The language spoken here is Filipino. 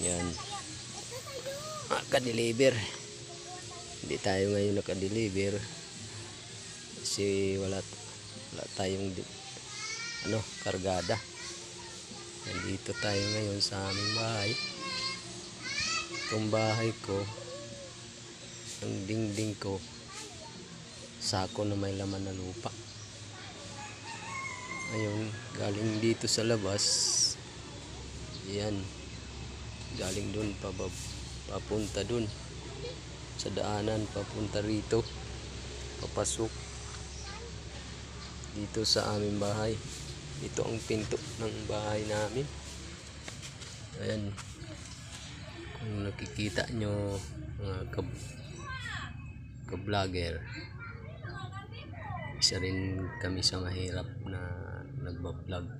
Yan. Naka-deliver. Hindi tayo ngayon naka-deliver. Kasi wala tayong kargada. Nandito tayo ngayon sa aming bahay. Itong bahay ko, ang dingding ko, sako na may laman na lupa. Ayun, galing dito sa labas. Yan. Galing dun papunta dun sa daanan, papunta rito, papasok dito sa aming bahay. Ito ang pinto ng bahay namin. Ayan, kung nakikita nyo mga ka-vlogger, isa rin kami sa mahirap na nagbablog.